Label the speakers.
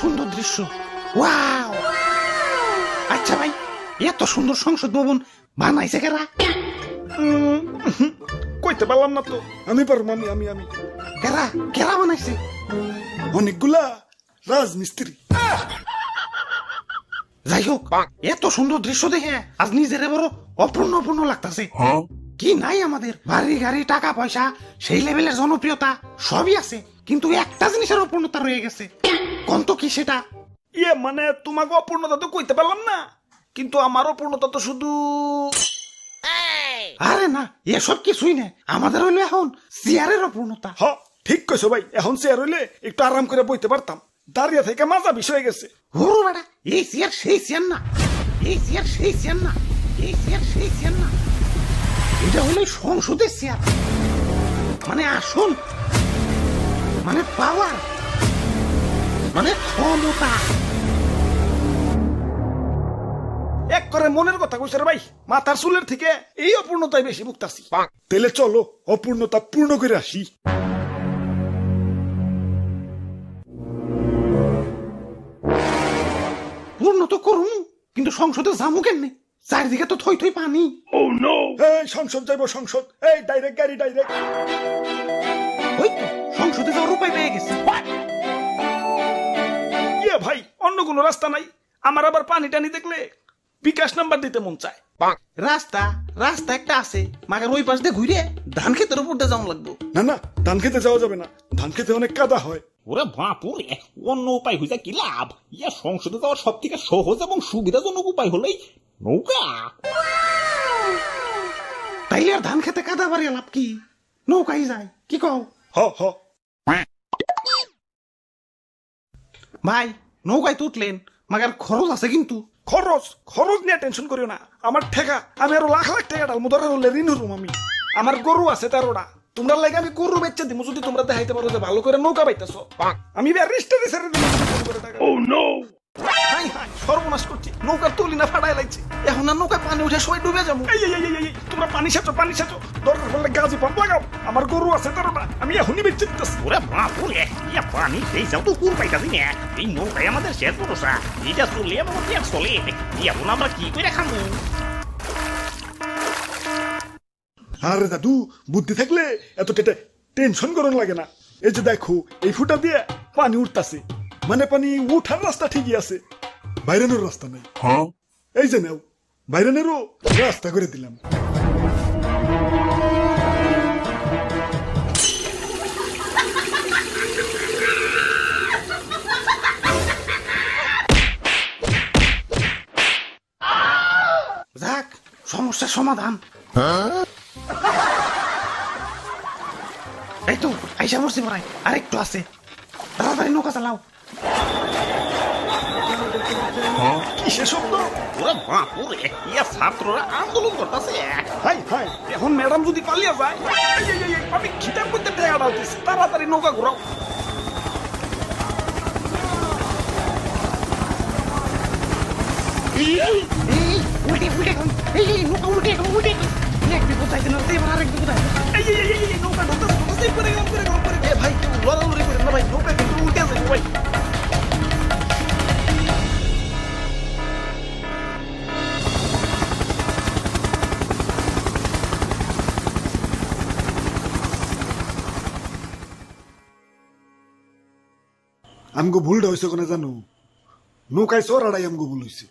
Speaker 1: সুন্দর দৃশ্য। ওয়াও! আচ্ছা ভাই, এত সুন্দর সংসদ ভবন বানাইছে কারা?
Speaker 2: কইতে পারলাম না তো। আমি পারবো, আমি
Speaker 1: কারা কারা বানাইছে?
Speaker 2: অনেকগুলা রাজমিস্ত্রি।
Speaker 1: যাই হোক, এত সুন্দর দৃশ্য দেখে আজ নিজের বড় অপূর্ণ অপূর্ণ লাগতেছে। কি নাই আমাদের? বাড়ি গাড়ি টাকা পয়সা সেই লেভেলের জনপ্রিয়তা সবই আছে, কিন্তু একটা জিনিসের অপূর্ণতা রয়ে গেছে। কোন তো কি সেটা?
Speaker 2: মানে তোমাকে অপূর্ণতা তো কইতে পারলাম না, কিন্তু আমার অপূর্ণতা তো শুধু
Speaker 1: আরে না, এসব কিছুই না, আমাদের হইলো এখন চেয়ারের অপূর্ণতা।
Speaker 2: ঠিক কইছো ভাই, এখন চেয়ার হইলে একটু আরাম করে বইতে পারতাম, দাঁড়িয়ে থেকে মাজা বিষয় গেছে।
Speaker 1: হুরু বেটা, এই চেয়ার সেই চেয়ার না, এই চেয়ার সেই চেয়ার না, এই চেয়ার সেই চেয়ার না, এটা হইলো সংসদের চেয়ার। মানে আসল, মানে পাওয়ার, মানে ক্ষমতা।
Speaker 2: এক করে মনের কথা কইছে রে ভাই, মাথার চুলের থেকে এই অপূর্ণতাই বেশি ভুগতাছি। তেলে চলো অপূর্ণতা পূর্ণ করে আসি।
Speaker 1: পূর্ণ তো করুন, কিন্তু সংসদে যাবো কেমনে? চারিদিকে তো থই থই পানি।
Speaker 2: সংসদ যাইবো, সংসদ এই ডাইরেক্ট গাড়ি, ডাইরেক্ট।
Speaker 1: ওই তো সংসদে যাওয়ার উপায় পেয়ে গেছে।
Speaker 2: ভাই, অন্য কোনো রাস্তা নাই? আমার আবার পানি টানি দেখলে বিকাশ নাম্বার দিতে মন চায়।
Speaker 1: রাস্তা একটা আছে, মাগার ওই পাশ দিয়ে ঘুরে ধান ক্ষেতের উপর দিয়ে যাওয়া লাগবো।
Speaker 2: না, ধান খেতে যাওয়া যাবে না, ধান খেতে অনেক কাদা হয়।
Speaker 3: ওরে বাপুরে, অন্য উপায় হইছে কি লাভ? সংসদে যাওয়ার সব থেকে সহজ এবং সুবিধাজনক উপায় হলেই নৌকা।
Speaker 1: তাইলে আর ধান খেতে কাদা বাড়ি লাভ কি? নৌকাই যায়, কি কও? ভাই, নৌকায় তো উঠলেন, মাগার খরচ আছে কিন্তু।
Speaker 2: খরচ নিয়ে টেনশন করিও না, আমার ঠেকা, আমি আরো লাখ লাখ টাকা ডালমু, ধরে হলে ঋণ হরুম আমি। আমার গরু আছে 13টা, তোমরা লাগে আমি গরু বেচে দিমু যদি তোমরা দেখাইতে পারো যে ভালো করে নৌকা পাইতেছো। আমি ব্যারিস্টারে ছেড়ে দিমু। সর্বনাশ করছি, নৌকার তুলি না ফাটাই লাগছে। এখন আর নৌকায় পানি উঠে সবাই ডুবে যাবো। তোমরা পানি সেচো, দরকার পড়লে গাজি পাম্প লাগাও। আমার গরু আছে 13টা, আমি এখনই বেচে দিতেছি।
Speaker 3: ওরে বাপুরে, পানি সেই যাও তো কুল পাইতাছি না। এই নৌকায় আমাদের শেষ ভরসা, এটা চলে আমার পেট চলে। এখন আমরা কি করে খামু?
Speaker 2: আরে দাদু, বুদ্ধি থাকলে এত টেনশন করন লাগে না। এই যে দেখো, এই ফুটা দিয়ে পানি উঠতাছে, মানে পানি উঠার রাস্তা ঠিকই আছে, বাইরানোর রাস্তা নাই। এই যে নাও, বাইরানেরও রাস্তা করে দিলাম।
Speaker 1: যাক, সমস্যার সমাধান। এই তো আইসা বসছি পড়াই, আর একটু আছে, তাড়াতাড়ি নৌকা চালাও।
Speaker 2: কিসের শব্দ?
Speaker 3: ওরে বাপুরে, ছাত্ররা আন্দোলন করতেছে।
Speaker 2: এখন ম্যাডাম যদি পালিয়ে যায়, আমি খিটার মধ্যে টেকা ডালতেছি, তাড়াতাড়ি নৌকা ঘুরাও।
Speaker 1: উল্টে নৌকা উল্টে এক বিপদ চাইছে না, এবার আরেক বিপদ আছে।
Speaker 2: নৌকা ঢুকতেছে, করে ভাই, লড়ালড়ি করেন না ভাই, নৌকা কিন্তু উল্টে আছে ভাই। আমগো ভুলটা হয়েছে কোনে জানো? নৌকায় চড়াটাই আমগো ভুল হয়েছে।